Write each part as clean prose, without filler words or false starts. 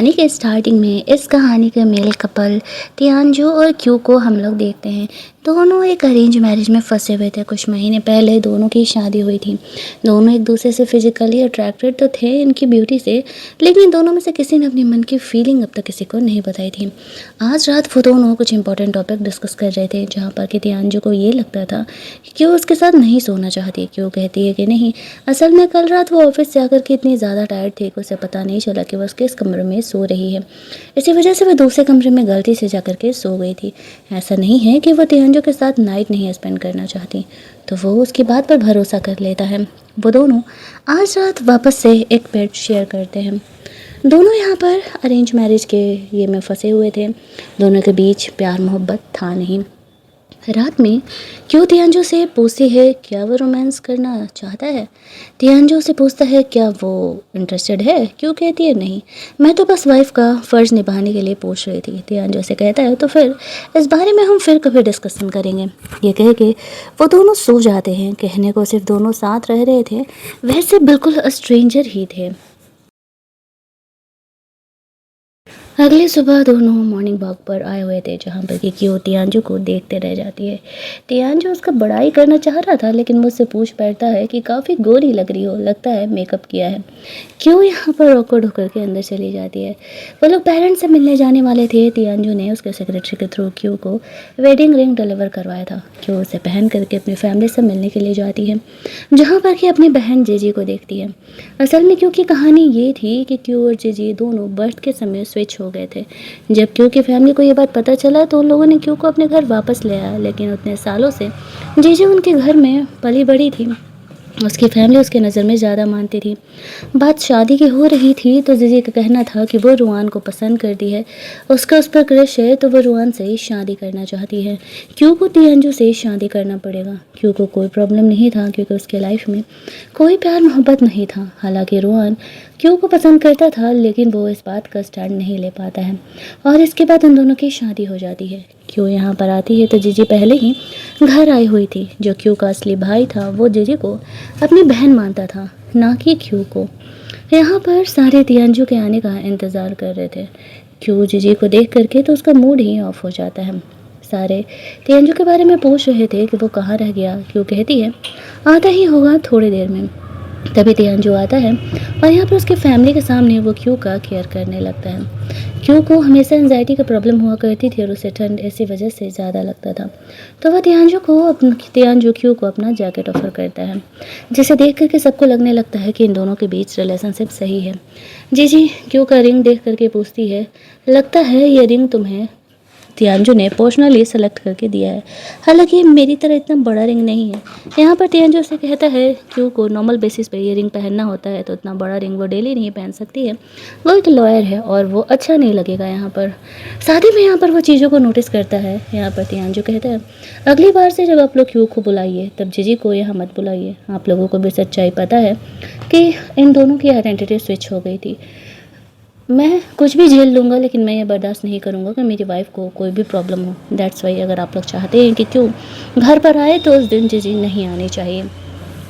कहानी के स्टार्टिंग में इस कहानी के मेल कपल तियानजो और क्यू को हम लोग देखते हैं। दोनों एक अरेंज मैरिज में फंसे हुए थे। कुछ महीने पहले दोनों की शादी हुई थी। दोनों एक दूसरे से फिजिकली अट्रैक्टेड तो थे इनकी ब्यूटी से, लेकिन दोनों में से किसी ने अपनी मन की फीलिंग अब तक किसी को नहीं बताई थी। आज रात वो दोनों कुछ इंपॉर्टेंट टॉपिक डिस्कस कर रहे थे, जहाँ पर कि तियानजो को ये लगता था कि क्यों उसके साथ नहीं सोना चाहती। क्यों कहती है कि नहीं, असल में कल रात वो ऑफिस जाकर के इतनी ज़्यादा टायर्ड थी कि उसे पता नहीं चला कि वो किस कमरे में सो रही है। इसी वजह से वह दूसरे कमरे में गलती से जाकर के सो गई थी। ऐसा नहीं है कि वो तियानजो के साथ नाइट नहीं स्पेंड करना चाहती, तो वो उसकी बात पर भरोसा कर लेता है। वो दोनों आज रात वापस से एक बेड शेयर करते हैं। दोनों यहाँ पर अरेंज मैरिज के ये में फंसे हुए थे। दोनों के बीच प्यार मोहब्बत था नहीं। रात में क्यों तियानजो से पूछती है क्या वो रोमांस करना चाहता है। तियानजो से पूछता है क्या वो इंटरेस्टेड है। क्यों कहती है नहीं, मैं तो बस वाइफ का फ़र्ज़ निभाने के लिए पूछ रही थी। तियानजो से कहता है तो फिर इस बारे में हम फिर कभी डिस्कशन करेंगे। ये कह के वो दोनों सो जाते हैं। कहने को सिर्फ दोनों साथ रह रहे थे, वैसे बिल्कुल स्ट्रेंजर ही थे। अगली सुबह दोनों मॉर्निंग वॉक पर आए हुए थे, जहाँ पर कि क्यों तियानजो को देखते रह जाती है। तियानजो उसका बड़ाई करना चाह रहा था, लेकिन मुझसे पूछ बैठता है कि काफ़ी गोरी लग रही हो, लगता है मेकअप किया है। क्यों यहाँ पर ऑकवर्ड होकर के अंदर चली जाती है। वो लोग पेरेंट्स से मिलने जाने वाले थे। तियानजो ने उसके सेक्रेटरी के थ्रू क्यों को वेडिंग रिंग डिलीवर करवाया था। क्यों उसे पहन करके अपनी फैमिली से मिलने के लिए जाती है, जहाँ पर कि अपनी बहन जेजी को देखती है। असल में क्यों की कहानी ये थी कि क्यों और जेजी दोनों बर्थ के समय स्विच हो गए थे। जब क्यों की फैमिली को ये बात पता चला तो उन लोगों ने क्यों को अपने घर वापस ले आया, लेकिन उतने सालों से जीजी उनके घर में पली बड़ी थी। उसकी फैमिली उसके नज़र में ज़्यादा मानती थी। बात शादी की हो रही थी तो जीजी का कहना था कि वो रुआन को पसंद करती है, उसका उस पर क्रश है, तो वो रुआन से ही शादी करना चाहती है। क्यों को तियानजो से शादी करना पड़ेगा। क्यों को कोई प्रॉब्लम नहीं था, क्योंकि उसके लाइफ में कोई प्यार मोहब्बत नहीं था। हालांकि रुआन क्यों को पसंद करता था, लेकिन वो इस बात का स्टैंड नहीं ले पाता है और इसके बाद उन दोनों की शादी हो जाती है। क्यों यहाँ पर आती है तो जीजी पहले ही घर आई हुई थी। जो क्यों का असली भाई था वो जीजी को अपनी बहन मानता था, ना कि क्यों को। यहाँ पर सारे तियानजो के आने का इंतज़ार कर रहे थे। क्यों जीजी को देख करके तो उसका मूड ही ऑफ हो जाता है। सारे तियानजो के बारे में पूछ रहे थे कि वो कहाँ रह गया। क्यों कहती है आता ही होगा थोड़ी देर में। तभी तियानजो आता है और यहाँ पर उसके फैमिली के सामने वो क्यों का केयर करने लगता है। क्यों को हमेशा एंजाइटी का प्रॉब्लम हुआ करती थी और उसे ठंड ऐसी वजह से ज़्यादा लगता था, तो वह तियानजो क्यों को अपना जैकेट ऑफर करता है, जिसे देख करके सबको लगने लगता है कि इन दोनों के बीच रिलेशनशिप सही है। जी जी क्यों का रिंग देख करके पूछती है लगता है ये रिंग तुम्हें तियानजो ने पर्सनली सेलेक्ट करके दिया है। हालांकि मेरी तरह इतना बड़ा रिंग नहीं है। यहाँ पर तियानजो से कहता है क्यों को नॉर्मल बेसिस पे ये रिंग पहनना होता है, तो इतना बड़ा रिंग वो डेली नहीं पहन सकती है। वो एक लॉयर है और वो अच्छा नहीं लगेगा यहाँ पर शादी में। यहाँ पर वो चीज़ों को नोटिस करता है। यहाँ पर तियानजो कहता है अगली बार से जब आप लोग क्यों को बुलाइए तब जीजी को यहाँ मत बुलाइए। आप लोगों को भी सच्चाई पता है कि इन दोनों की आइडेंटिटी स्विच हो गई थी। मैं कुछ भी झेल लूँगा, लेकिन मैं ये बर्दाश्त नहीं करूँगा कि मेरी वाइफ को कोई भी प्रॉब्लम हो। दैट्स वाई अगर आप लोग चाहते हैं कि क्यों घर पर आए तो उस दिन जीजी नहीं आनी चाहिए।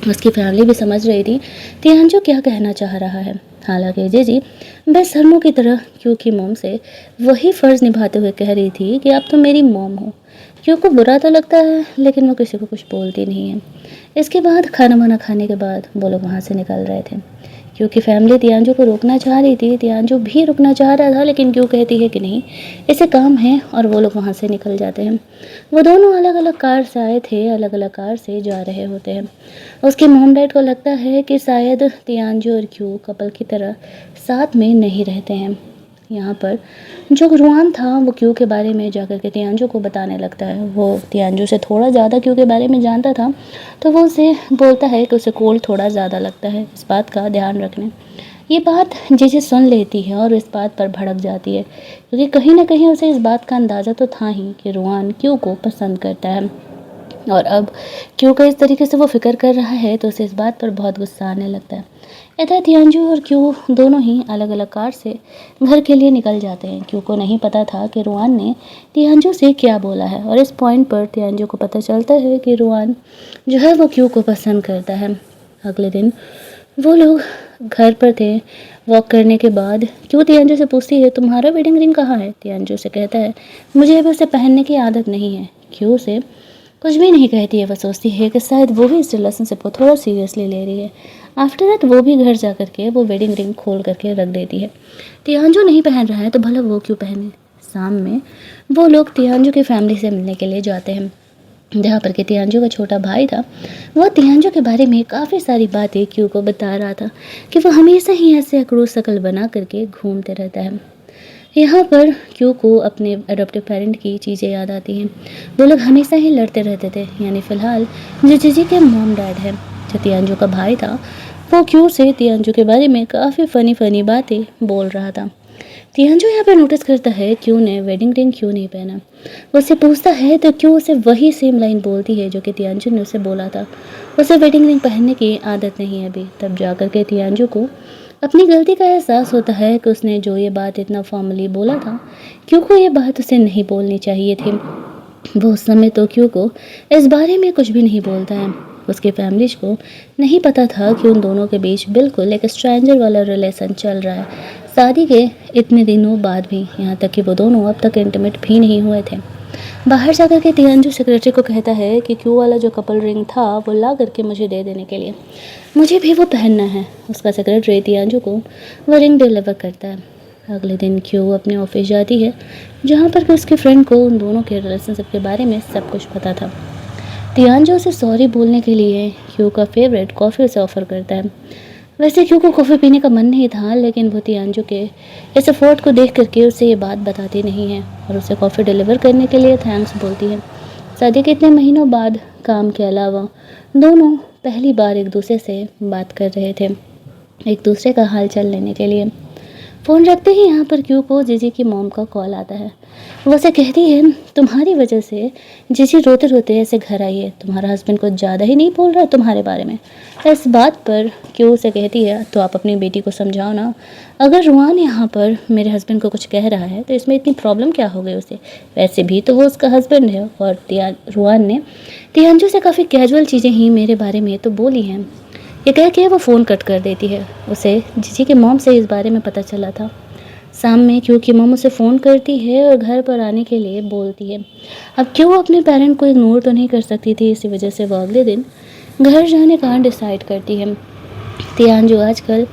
उसकी फैमिली भी समझ रही थी तियानजो क्या कहना चाह रहा है। हालांकि जीजी बेशर्मों की तरह क्यों की मोम से वही फ़र्ज़ निभाते हुए कह रही थी कि आप तो मेरी मोम हो। क्यों को बुरा तो लगता है, लेकिन वो किसी को कुछ बोलती नहीं है। इसके बाद खाना वाना खाने के बाद वो लोग वहाँ से निकल रहे थे। क्योंकि फैमिली तियानजो को रोकना चाह रही थी, तियानजो भी रुकना चाह रहा था, लेकिन क्यों कहती है कि नहीं इसे काम है, और वो लोग वहाँ से निकल जाते हैं। वो दोनों अलग अलग कार से आए थे, अलग अलग कार से जा रहे होते हैं। उसके मॉम डैड को लगता है कि शायद तियानजो और क्यों कपल की तरह साथ में नहीं रहते हैं। यहाँ पर जो रुआन था वो क्यों के बारे में जाकर के तियानजो को बताने लगता है। वो तियानजो से थोड़ा ज़्यादा क्यों के बारे में जानता था, तो वो उसे बोलता है कि उसे कोल्ड थोड़ा ज़्यादा लगता है, इस बात का ध्यान रखने। ये बात जीजी सुन लेती है और इस बात पर भड़क जाती है, क्योंकि कहीं ना कहीं उसे इस बात का अंदाज़ा तो था ही कि रुआन क्यों को पसंद करता है। और अब क्यों का इस तरीके से वो फिक्र कर रहा है तो उसे इस बात पर बहुत गुस्सा आने लगता है। इधर तियानजो और क्यों दोनों ही अलग अलग कार से घर के लिए निकल जाते हैं। क्यों को नहीं पता था कि रुआन ने तियानजो से क्या बोला है, और इस पॉइंट पर तियानजो को पता चलता है कि रुआन जो है वो क्यों को पसंद करता है। अगले दिन वो लोग घर पर थे वॉक करने के बाद क्यों तियांजू से पूछती है तुम्हारा वेडिंग रिंग कहाँ है। तियांजू से कहता है मुझे अभी उसे पहनने की आदत नहीं है। क्यों से कुछ भी नहीं कहती है। वह सोचती है कि शायद वो भी इस रिलेशनशिप को थोड़ा सीरियसली ले रही है। आफ्टर दैट वो भी घर जा करके वो वेडिंग रिंग खोल करके रख देती है। तियांजू नहीं पहन रहा है तो भला वो क्यों पहने। शाम में वो लोग तियांजू की फैमिली से मिलने के लिए जाते हैं, जहाँ पर कि तियांजू का छोटा भाई था। वो तियांजू के बारे में काफ़ी सारी बातें क्यू को बता रहा था कि वो हमेशा ही ऐसे अकड़ू शकल बना करके घूमते रहता है। यहाँ पर क्यू को अपने अडॉप्टिव पेरेंट की चीज़ें याद आती हैं। वो लोग हमेशा ही लड़ते रहते थे। यानी फ़िलहाल जो जीजी के मॉम डैड है, जो तियांजू का भाई था, वो क्यू से तियांजू के बारे में काफ़ी फ़नी बातें बोल रहा था। तियांजू यहाँ पे नोटिस करता है क्यू ने वेडिंग रिंग क्यों नहीं पहना। वो उससे पूछता है तो क्यू उसे वही सेम लाइन बोलती है जो कि तियांजू ने उसे बोला था, उसे वेडिंग रिंग पहनने की आदत नहीं है अभी। तब जाकर के तियांजू को अपनी गलती का एहसास होता है कि उसने जो ये बात इतना फॉर्मली बोला था, क्यू को ये बात उसे नहीं बोलनी चाहिए थी। वो उस समय तो क्यू को इस बारे में कुछ भी नहीं बोलता है। उसके फैमिलीज को नहीं पता था कि उन दोनों के बीच बिल्कुल एक स्ट्रेंजर वाला रिलेशन चल रहा है, शादी के इतने दिनों बाद भी। यहाँ तक कि वो दोनों अब तक इंटीमेट भी नहीं हुए थे। बाहर जाकर के तियांजू सेक्रेटरी को कहता है कि क्यू वाला जो कपल रिंग था वो ला करके मुझे दे देने के लिए, मुझे भी वो पहनना है। उसका सेक्रेटरी तियांजू को वो रिंग डिलीवर करता है। अगले दिन क्यू अपने ऑफिस जाती है, जहाँ पर कि उसके फ्रेंड को उन दोनों के रिलेशनशिप के बारे में सब कुछ पता था। तियांजू से सॉरी बोलने के लिए क्यू का फेवरेट कॉफ़ी उसे ऑफ़र करता है। वैसे क्यू को कॉफ़ी पीने का मन नहीं था, लेकिन वो तियांजू के इस एफर्ट को देख करके उसे ये बात बताती नहीं है और उसे कॉफ़ी डिलीवर करने के लिए थैंक्स बोलती है। शादी के इतने महीनों बाद काम के अलावा दोनों पहली बार एक दूसरे से बात कर रहे थे, एक दूसरे का हाल चाल लेने के लिए। फ़ोन रखते ही यहाँ पर क्यू को जीजी की मॉम का कॉल आता है। वो उसे कहती है तुम्हारी वजह से जीजी रोते रोते ऐसे घर आई है, तुम्हारा हस्बैंड कुछ ज़्यादा ही नहीं बोल रहा तुम्हारे बारे में। इस बात पर क्यू उसे कहती है तो आप अपनी बेटी को समझाओ ना, अगर रुआन यहाँ पर मेरे हस्बैंड को कुछ कह रहा है तो इसमें इतनी प्रॉब्लम क्या हो गई उसे, वैसे भी तो वो उसका हस्बैंड है। और रुआन ने तियांजू से काफ़ी कैजुअल चीज़ें ही मेरे बारे में तो बोली हैं। ये कह के वो फ़ोन कट कर देती है। उसे जीजी के मॉम से इस बारे में पता चला था। शाम में क्यू की मॉम उसे फ़ोन करती है और घर पर आने के लिए बोलती है। अब क्यू अपने पेरेंट को इग्नोर तो नहीं कर सकती थी, इसी वजह से वो अगले दिन घर जाने का डिसाइड करती है। तियांजू आजकल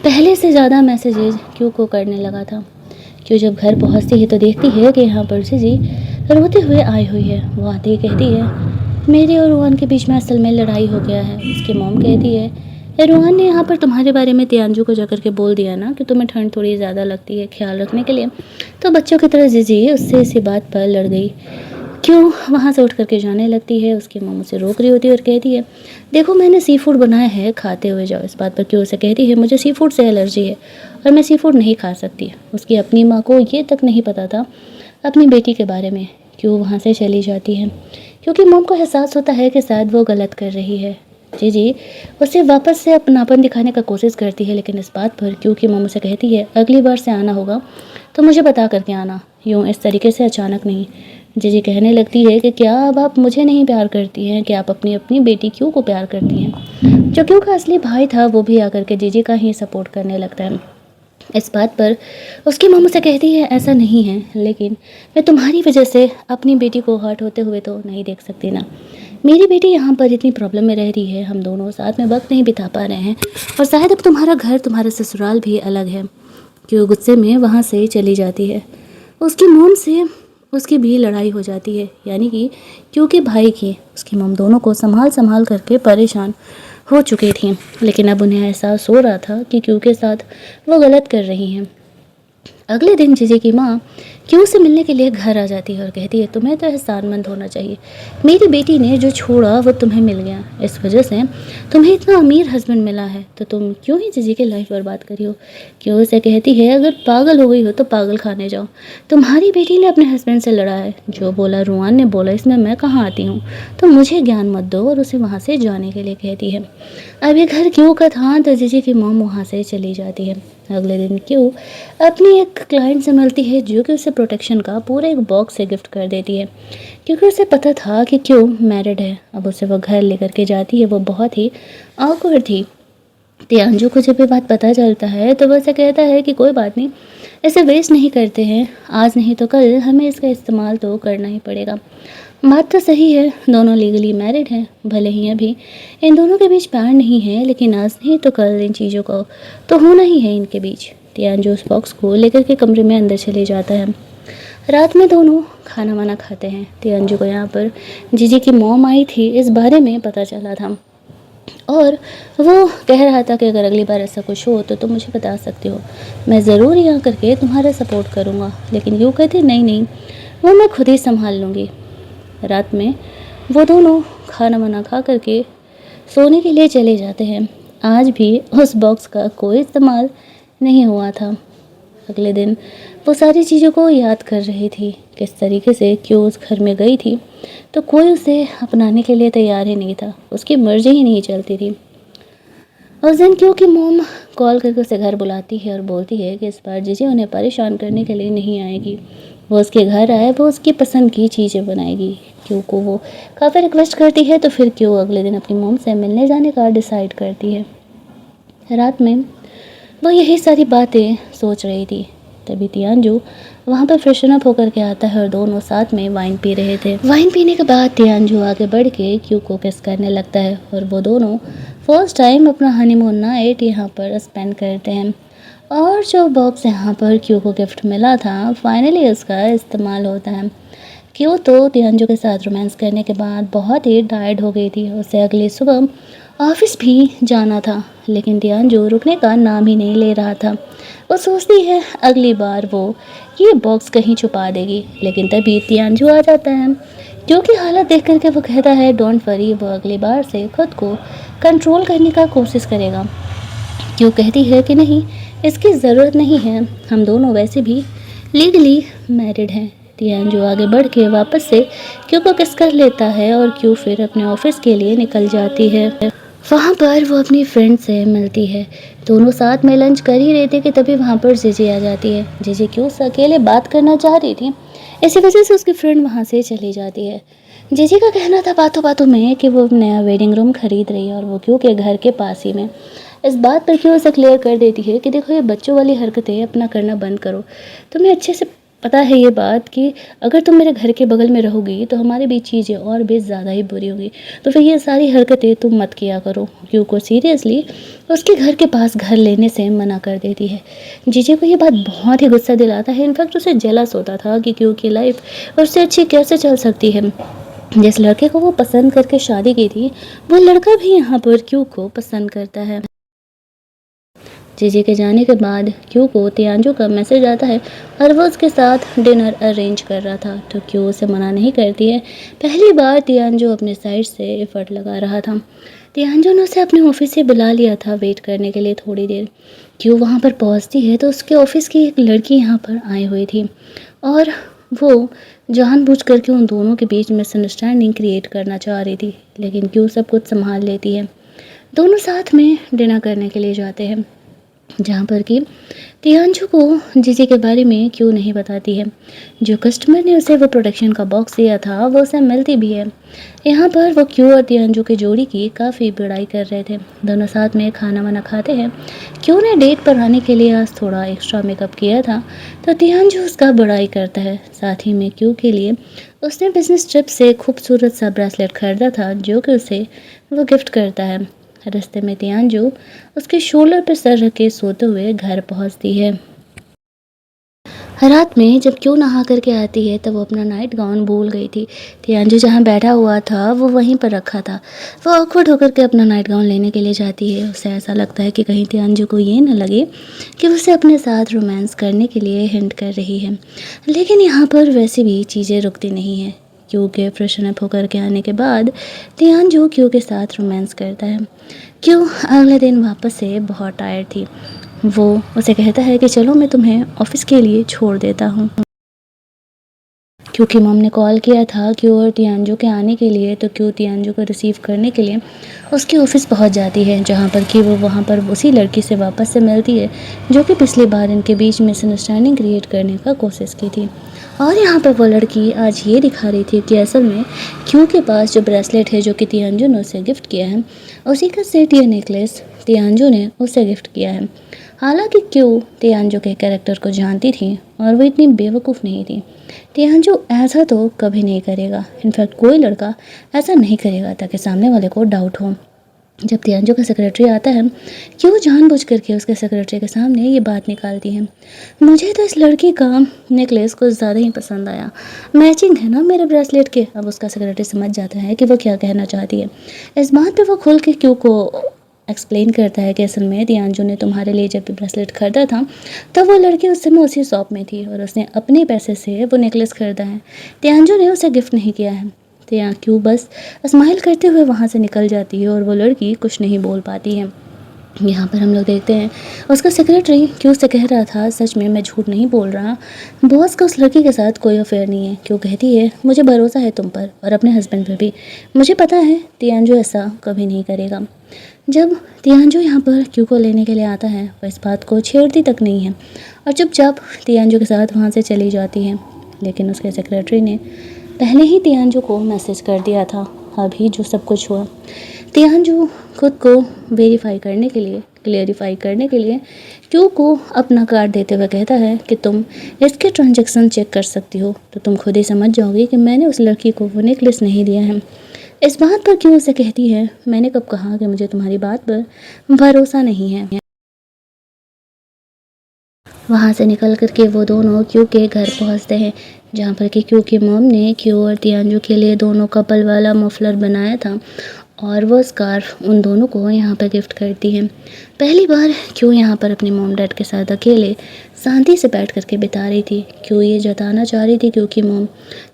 पहले से ज़्यादा मैसेजेज क्यू को करने लगा था। क्यू जब घर पहुंचती है तो देखती है कि यहाँ पर जीजी रोते हुए आई हुई है। वो आते ही कहती है मेरे और रोहन के बीच में असल में लड़ाई हो गया है। उसकी मॉम कहती है रोहन ने यहाँ पर तुम्हारे बारे में तियांजू को जाकर के बोल दिया ना कि तुम्हें ठंड थोड़ी ज़्यादा लगती है, ख्याल रखने के लिए। तो बच्चों की तरह जीजी उससे इसी बात पर लड़ गई। क्यों वहाँ से उठ करके जाने लगती है। उसकी मॉम उसे रोक रही होती है और कहती है देखो मैंने सी फूड बनाया है, खाते हुए जाओ। इस बात पर क्यों उसे कहती है मुझे सी फूड से एलर्जी है और मैं सी फूड नहीं खा सकती। उसकी अपनी माँ को ये तक नहीं पता था अपनी बेटी के बारे में। क्यों वहाँ से चली जाती है क्योंकि मॉम को एहसास होता है कि शायद वो गलत कर रही है। जी उसे वापस से अपनापन दिखाने का कोशिश करती है, लेकिन इस बात पर क्योंकि मॉम उसे कहती है अगली बार से आना होगा तो मुझे बता करके आना, यूँ इस तरीके से अचानक नहीं। जी कहने लगती है कि क्या अब आप मुझे नहीं प्यार करती हैं, कि आप अपनी अपनी बेटी क्यों को प्यार करती हैं। जो क्यों का असली भाई था वो भी आकर के जीजी का ही सपोर्ट करने लगता है। इस बात पर उसकी मॉम उसे कहती है ऐसा नहीं है, लेकिन मैं तुम्हारी वजह से अपनी बेटी को हर्ट होते हुए तो नहीं देख सकती ना। मेरी बेटी यहाँ पर इतनी प्रॉब्लम में रह रही है, हम दोनों साथ में वक्त नहीं बिता पा रहे हैं और शायद अब तुम्हारा घर तुम्हारा ससुराल भी अलग है। क्यों गुस्से में वहाँ से चली जाती है। उसकी मॉम से उसकी भी लड़ाई हो जाती है, यानी कि क्योंकि भाई की उसकी मॉम दोनों को संभाल करके परेशान हो चुकी थी, लेकिन अब उन्हें एहसास हो रहा था कि क्यों के साथ वो गलत कर रही हैं। अगले दिन जीजी की माँ क्यों से मिलने के लिए घर आ जाती है और कहती है तुम्हें तो एहसानमंद होना चाहिए, मेरी बेटी ने जो छोड़ा वो तुम्हें मिल गया, इस वजह से तुम्हें इतना अमीर हस्बैंड मिला है, तो तुम क्यों ही जीजी की लाइफ बर्बाद करी हो। क्यों उसे कहती है अगर पागल हो गई हो तो पागल खाने जाओ, तुम्हारी बेटी ने अपने हस्बैंड से लड़ा है, जो बोला रुआन ने बोला, इसमें मैं कहाँ आती हूँ, तो मुझे ज्ञान मत दो। और उसे वहाँ से जाने के लिए कहती है। अब ये घर क्यों का था तो जीजी की मॉम वहाँ से चली जाती है। अगले दिन क्यों अपनी एक क्लाइंट से मिलती है जो कि उसे प्रोटेक्शन का पूरा एक बॉक्स से गिफ्ट कर देती है, क्योंकि उसे पता था कि क्यों मैरिड है। अब उसे वो घर लेकर के जाती है। वो बहुत ही ऑकवर्ड थी तियांजू को जब ये बात पता चलता है तो वह ऐसे कहता है कि कोई बात नहीं, इसे वेस्ट नहीं करते हैं, आज नहीं तो कल हमें इसका इस्तेमाल तो करना ही पड़ेगा। बात तो सही है, दोनों लीगली मैरिड हैं, भले ही अभी इन दोनों के बीच प्यार नहीं है, लेकिन आज नहीं तो कल इन चीज़ों को तो होना ही है इनके बीच। तियांजू उस बॉक्स को लेकर के कमरे में अंदर चले जाता है। रात में दोनों खाना वाना खाते हैं। तियांजू को यहाँ पर जीजी की मॉम आई थी इस बारे में पता चला था, और वो कह रहा था कि अगर अगली बार ऐसा कुछ हो तो तुम मुझे बता सकते हो, मैं ज़रूर यहाँ करके तुम्हारा सपोर्ट करूँगा। लेकिन यूँ कहती नहीं नहीं, वो मैं खुद ही संभाल लूँगी। रात में वो दोनों खाना वाना खा करके सोने के लिए चले जाते हैं। आज भी उस बॉक्स का कोई इस्तेमाल नहीं हुआ था। अगले दिन वो सारी चीज़ों को याद कर रही थी, किस तरीके से क्यों उस घर में गई थी तो कोई उसे अपनाने के लिए तैयार ही नहीं था, उसकी मर्जी ही नहीं चलती थी। उस दिन क्योंकि मोम कॉल करके उसे घर बुलाती है और बोलती है कि इस बार जीजी उन्हें परेशान करने के लिए नहीं आएगी, वो उसके घर आए, वो उसकी पसंद की चीज़ें बनाएगी। क्यों को वो काफ़ी रिक्वेस्ट करती है तो फिर क्यों अगले दिन अपनी मोम से मिलने जाने का डिसाइड करती है। रात में वो यही सारी बातें सोच रही थी, तभी तियांजू वहाँ पर फ्रेशन अप होकर के आता है और दोनों साथ में वाइन पी रहे थे। वाइन पीने के बाद तियांजू आगे बढ़ के क्यू को किस करने लगता है और वो दोनों फर्स्ट टाइम अपना हनीमून नाइट यहाँ पर स्पेंड करते हैं। और जो बॉक्स यहाँ पर क्यू को गिफ्ट मिला था फाइनली उसका इस्तेमाल होता है। क्यू तो तियांजू के साथ रोमांस करने के बाद बहुत ही टायर्ड हो गई थी, उसे अगली सुबह ऑफिस भी जाना था, लेकिन तियांजू रुकने का नाम ही नहीं ले रहा था। वो सोचती है अगली बार वो ये बॉक्स कहीं छुपा देगी, लेकिन तभी तियांजू आ जाता है। क्योंकि हालत देख करके वो कहता है डोंट वरी, वो अगली बार से खुद को कंट्रोल करने का कोशिश करेगा। क्यों कहती है कि नहीं, इसकी ज़रूरत नहीं है, हम दोनों वैसे भी लीगली मैरिड हैं। तियांजू आगे बढ़ के वापस से क्यों को किस कर लेता है और क्यों फिर अपने ऑफिस के लिए निकल जाती है। वहाँ पर वो अपनी फ्रेंड से मिलती है, दोनों साथ में लंच कर ही रहे थे कि तभी वहाँ पर जीजी आ जाती है। जीजी क्यों से अकेले बात करना चाह रही थी, इसी वजह से उसकी फ्रेंड वहाँ से चली जाती है। जीजी का कहना था बातों बातों में कि वो नया वेडिंग रूम खरीद रही है और वो क्यों के घर के पास ही में। इस बात पर क्यों उसे क्लियर कर देती है कि देखो ये बच्चों वाली हरकतें अपना करना बंद करो, तुम्हें अच्छे से पता है ये बात कि अगर तुम मेरे घर के बगल में रहोगी तो हमारे बीच चीज़ें और भी ज़्यादा ही बुरी होगी, तो फिर ये सारी हरकतें तुम मत किया करो। क्यों को सीरियसली उसके घर के पास घर लेने से मना कर देती है। जीजी को ये बात बहुत ही गुस्सा दिलाता है, इनफैक्ट उसे जेलस होता था कि क्यों की लाइफ उससे अच्छी कैसे चल सकती है। जिस लड़के को वो पसंद करके शादी की थी वो लड़का भी यहाँ पर क्यों को पसंद करता है। जीजी के जाने के बाद क्यू को तियांजू का मैसेज आता है और वो उसके साथ डिनर अरेंज कर रहा था, तो क्यू उसे मना नहीं करती है। पहली बार तियांजू अपने साइड से एफर्ट लगा रहा था। तियांजू ने उसे अपने ऑफिस से बुला लिया था वेट करने के लिए थोड़ी देर। क्यू वहाँ पर पहुँचती है तो उसके ऑफिस की एक लड़की यहाँ पर आई हुई थी और वो जानबूझ करके उन दोनों के बीच मिसअंडरस्टैंडिंग क्रिएट करना चाह रही थी, लेकिन क्यू सब कुछ संभाल लेती है। दोनों साथ में डिनर करने के लिए जाते हैं, जहाँ पर कि तियांजू को जीजी के बारे में क्यों नहीं बताती है। जो कस्टमर ने उसे वो प्रोडक्शन का बॉक्स दिया था वो उसे मिलती भी है। यहाँ पर वो क्यों और तियांजू की जोड़ी की काफ़ी बड़ाई कर रहे थे। दोनों साथ में खाना वाना खाते हैं। क्यों ने डेट पर आने के लिए आज थोड़ा एक्स्ट्रा मेकअप किया था तो तियांजू उसका बड़ाई करता है। साथ ही में क्यों के लिए उसने बिजनेस ट्रिप से खूबसूरत सा ब्रेसलेट खरीदा था जो कि उसे वो गिफ्ट करता है। रास्ते में तियांजू उसके शोल्डर पर सर रख के सोते हुए घर पहुंचती है। रात में जब क्यों नहा करके आती है तब वो अपना नाइट गाउन भूल गई थी। तियांजू जहाँ बैठा हुआ था वो वहीं पर रखा था। वो ऑकवर्ड होकर के अपना नाइट गाउन लेने के लिए जाती है। उसे ऐसा लगता है कि कहीं तियांजू को ये न लगे कि उसे अपने साथ रोमांस करने के लिए हिंट कर रही है, लेकिन यहाँ पर वैसे भी चीज़ें रुकती नहीं है। क्यू के फ्रेशन अप होकर के आने के बाद तियांजू क्यू के साथ रोमांस करता है। क्यू अगले दिन वापस से बहुत टायर्ड थी। वो उसे कहता है कि चलो मैं तुम्हें ऑफिस के लिए छोड़ देता हूँ, क्योंकि मम ने कॉल किया था क्यू और तियांजू के आने के लिए, तो क्यू तियांजू को रिसीव करने के लिए उसके ऑफिस पहुंच जाती है, जहां पर कि वो वहां पर उसी लड़की से वापस से मिलती है जो कि पिछली बार इनके बीच मिसअंडरस्टैंडिंग क्रिएट करने का कोशिश की थी। और यहाँ पर वो लड़की आज ये दिखा रही थी कि असल में क्यू के पास जो ब्रेसलेट है जो कि तियांजू ने उसे गिफ्ट किया है उसी का सेट या नेकलेस तियानजू ने उसे गिफ्ट किया है। हालांकि क्यों तियानजू के कैरेक्टर को जानती थी और वो इतनी बेवकूफ़ नहीं थी। तियानजू ऐसा तो कभी नहीं करेगा, इनफैक्ट कोई लड़का ऐसा नहीं करेगा ताकि सामने वाले को डाउट हो। जब तियानजू का सेक्रेटरी आता है, क्यों जानबूझ करके उसके सेक्रेटरी के सामने ये बात निकालती है। मुझे तो इस लड़की का नेकलेस कुछ ज़्यादा ही पसंद आया, मैचिंग है ना मेरे ब्रेसलेट के। अब उसका सेक्रेटरी समझ जाता है कि वो क्या कहना चाहती है। इस बात पे वो खुल के क्यों को एक्सप्लेन करता है कि असल में तियानजू ने तुम्हारे लिए जब भी ब्रेसलेट खरीदा था तो वो लड़की उस समय उसी शॉप में थी और उसने अपने पैसे से वो नेकलेस खरीदा है, तियानजू ने उसे गिफ्ट नहीं किया है। तो यहाँ क्यों बस स्माइल करते हुए वहाँ से निकल जाती है और वो लड़की कुछ नहीं बोल पाती है। यहाँ पर हम लोग देखते हैं उसका सेक्रेटरी क्यों से कह रहा था, सच में मैं झूठ नहीं बोल रहा, बॉस का उस लड़की के साथ कोई अफेयर नहीं है। क्यों कहती है मुझे भरोसा है तुम पर और अपने हस्बैंड पर भी, मुझे पता है तियानजू ऐसा कभी नहीं करेगा। जब तियानजू यहाँ पर क्यों को लेने के लिए आता है वह इस बात को छेड़ती तक नहीं है और चुपचाप तियानजू के साथ वहाँ से चली जाती है। लेकिन उसके सेक्रेटरी ने पहले ही तियानजू को मैसेज कर दिया था अभी जो सब कुछ हुआ। तियानजू खुद को वेरीफाई करने के लिए, क्लियरिफाई करने के लिए क्यों को अपना कार्ड देते हुए कहता है कि तुम इसके ट्रांजैक्शन चेक कर सकती हो, तो तुम खुद ही समझ जाओगी कि मैंने उस लड़की को वो नेकलेस नहीं दिया है। इस बात पर क्यों उसे कहती है मैंने कब कहा कि मुझे तुम्हारी बात पर भरोसा नहीं है। वहाँ से निकल करके वो दोनों क्यू के घर पहुँचते हैं जहाँ पर कि क्यू की मॉम ने क्यू और तियानजू के लिए दोनों कपल वाला मफलर बनाया था और वो स्कार्फ उन दोनों को यहाँ पर गिफ्ट करती है। पहली बार क्यों यहाँ पर अपनी मॉम डैड के साथ अकेले शांति से बैठ करके बिता रही थी। क्यों ये जताना चाह रही थी क्यों की मॉम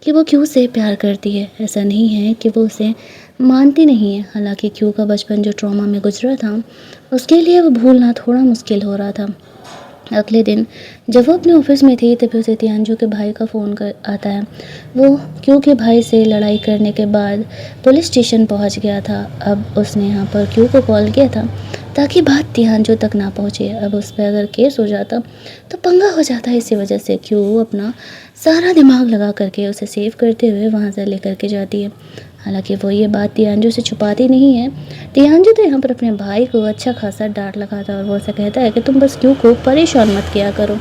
कि वो क्यों से प्यार करती है, ऐसा नहीं है कि वो उसे मानती नहीं है। हालांकि क्यों का बचपन जो ट्रॉमा में गुजरा था उसके लिए वो भूलना थोड़ा मुश्किल हो रहा था। अगले दिन जब वो अपने ऑफिस में थी तभी उसे तियानजू के भाई का फ़ोन कर आता है। वो क्यू के भाई से लड़ाई करने के बाद पुलिस स्टेशन पहुंच गया था। अब उसने यहाँ पर क्यू को कॉल किया था ताकि बात तियानजू तक ना पहुँचे। अब उस पर अगर केस हो जाता तो पंगा हो जाता है। इसी वजह से क्यू अपना सारा दिमाग लगा करके उसे सेव करते हुए वहाँ से लेकर के जाती है। हालांकि वो ये बात तियानजू से छुपाती नहीं है। तियानजू तो यहाँ पर अपने भाई को अच्छा खासा डांट लगाता है और वो ऐसा कहता है कि तुम बस क्यों को परेशान मत किया करो।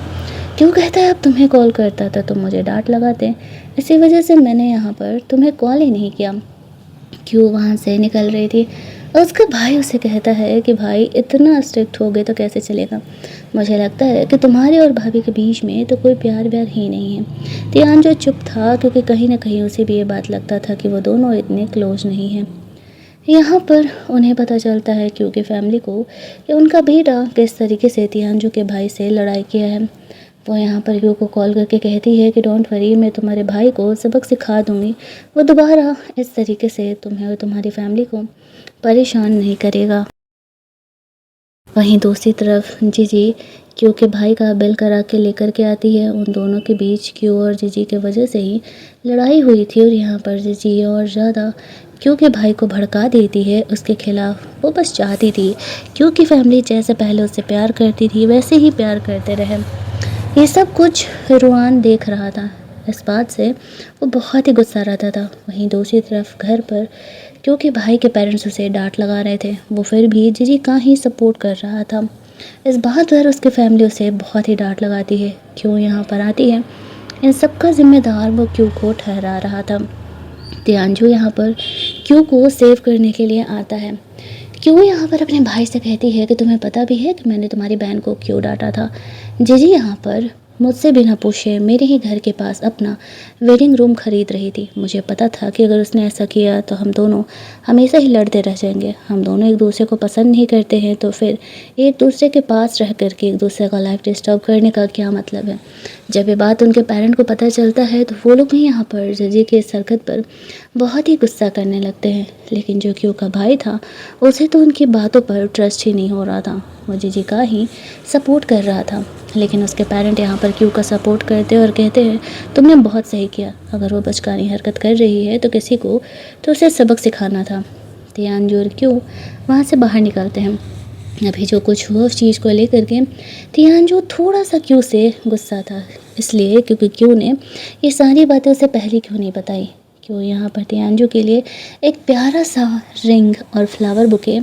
क्यों कहता है अब तुम्हें कॉल करता था तुम मुझे डांट लगाते, इसी वजह से मैंने यहाँ पर तुम्हें कॉल ही नहीं किया। क्यों वहाँ से निकल रही थी उसका भाई उसे कहता है कि भाई इतना स्ट्रिक्ट हो गए तो कैसे चलेगा, मुझे लगता है कि तुम्हारे और भाभी के बीच में तो कोई प्यार व्यार ही नहीं है। तियानजू चुप था क्योंकि कहीं ना कहीं उसे भी ये बात लगता था कि वो दोनों इतने क्लोज नहीं हैं। यहाँ पर उन्हें पता चलता है क्योंकि फैमिली को कि उनका बेटा किस तरीके से तियानजू के भाई से लड़ाई किया है। वो यहाँ पर क्यू को कॉल करके कहती है कि डोंट वरी, मैं तुम्हारे भाई को सबक सिखा दूँगी, वो दोबारा इस तरीके से तुम्हें और तुम्हारी फैमिली को परेशान नहीं करेगा। वहीं दूसरी तरफ जीजी क्यू के भाई का बिल करा के लेकर के आती है। उन दोनों के बीच क्यू और जीजी के वजह से ही लड़ाई हुई थी और यहाँ पर जीजी और ज़्यादा क्यू के भाई को भड़का देती है उसके खिलाफ। वो बस चाहती थी क्यू की फैमिली जैसे पहले उससे प्यार करती थी वैसे ही प्यार करते रहे। ये सब कुछ रुआन देख रहा था, इस बात से वो बहुत ही गुस्सा रहता था। वहीं दूसरी तरफ घर पर क्योंकि भाई के पेरेंट्स उसे डांट लगा रहे थे, वो फिर भी जीजी का ही सपोर्ट कर रहा था। इस बात पर उसकी फैमिली उसे बहुत ही डांट लगाती है। क्यों यहाँ पर आती है, इन सब का जिम्मेदार वो क्यों को ठहरा रहा था। तियानजू यहाँ पर क्यों को सेव करने के लिए आता है। क्यों यहाँ पर अपने भाई से कहती है कि तुम्हें पता भी है कि मैंने तुम्हारी बहन को क्यों डांटा था। जीजी यहाँ पर मुझसे बिना पूछे मेरे ही घर के पास अपना वेडिंग रूम खरीद रही थी। मुझे पता था कि अगर उसने ऐसा किया तो हम दोनों हमेशा ही लड़ते रह जाएंगे। हम दोनों एक दूसरे को पसंद नहीं करते हैं तो फिर एक दूसरे के पास रह करके एक दूसरे का लाइफ डिस्टर्ब करने का क्या मतलब है। जब ये बात उनके पेरेंट को पता चलता है तो वो लोग भी यहाँ पर जीजी के इस हरकत पर बहुत ही गुस्सा करने लगते हैं। लेकिन जो क्यों का भाई था उसे तो उनकी बातों पर ट्रस्ट ही नहीं हो रहा था, वो जीजी का ही सपोर्ट कर रहा था। लेकिन उसके पेरेंट यहाँ पर क्यू का सपोर्ट करते और कहते हैं तुमने बहुत सही किया, अगर वो बचकानी हरकत कर रही है तो किसी को तो उसे सबक सिखाना था। तियानजू और क्यू वहाँ से बाहर निकलते हैं। अभी जो कुछ हुआ उस चीज़ को लेकर के तियानजू थोड़ा सा क्यू से गुस्सा था, इसलिए क्योंकि क्यू ने ये सारी बातें उसे पहले क्यों नहीं बताई। क्यों यहाँ पर तियांजू के लिए एक प्यारा सा रिंग और फ्लावर बुके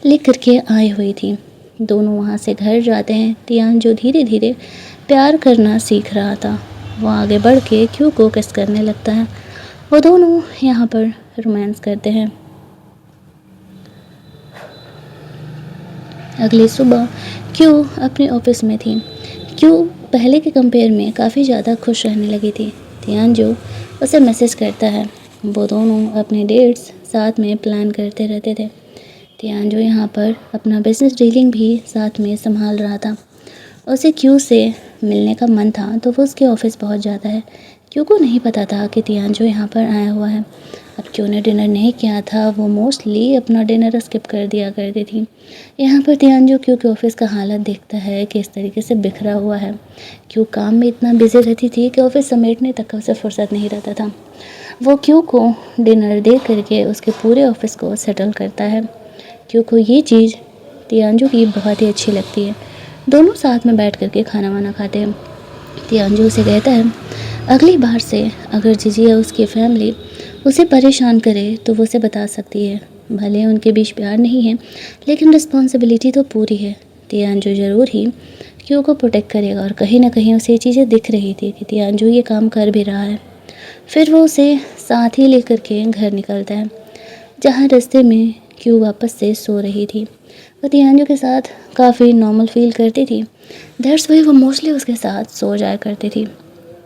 लेकर के आई हुई थी। दोनों वहाँ से घर जाते हैं। तियांजू धीरे धीरे प्यार करना सीख रहा था। वो आगे बढ़ के क्यू को किस करने लगता है। वो दोनों यहाँ पर रोमांस करते हैं। अगली सुबह क्यू अपने ऑफिस में थी। क्यू पहले के कंपेयर में काफ़ी ज़्यादा खुश रहने लगी थी। तियांजू उसे मैसेज करता है। वो दोनों अपने डेट्स साथ में प्लान करते रहते थे। तियांजू यहाँ पर अपना बिजनेस डीलिंग भी साथ में संभाल रहा था। उसे क्यू से मिलने का मन था तो वो उसके ऑफिस पहुँच जाता है। क्यू को नहीं पता था कि तियांजू यहाँ पर आया हुआ है। अब क्यू ने डिनर नहीं किया था, वो मोस्टली अपना डिनर स्किप कर दिया करती थी। यहाँ पर तियांजू क्यू के ऑफिस का हालत देखता है कि इस तरीके से बिखरा हुआ है। क्यू काम में इतना बिजी रहती थी कि ऑफिस समेटने तक का उसे फुर्सत नहीं रहता था। वो क्यू को डिनर दे करके उसके पूरे ऑफिस को सेटल करता है। क्यू को ये चीज़ तियांजू की बहुत ही अच्छी लगती है। दोनों साथ में बैठ करके खाना वाना खाते हैं। तियांजू उसे कहता है अगली बार से अगर जीजी या उसकी फैमिली उसे परेशान करे तो वो उसे बता सकती है। भले उनके बीच प्यार नहीं है लेकिन रिस्पॉन्सिबिलिटी तो पूरी है। तियांजू ज़रूर ही क्यू को प्रोटेक्ट करेगा और कहीं ना कहीं उसे ये चीज़ें दिख रही थी कि तियांजू ये काम कर भी रहा है। फिर वो उसे साथ ही लेकर के घर निकलता है, जहाँ रास्ते में क्यू वापस से सो रही थी। वो तियांजू के साथ काफ़ी नॉर्मल फील करती थी। दैट्स वाई वो मोस्टली उसके साथ सो जाया करती थी।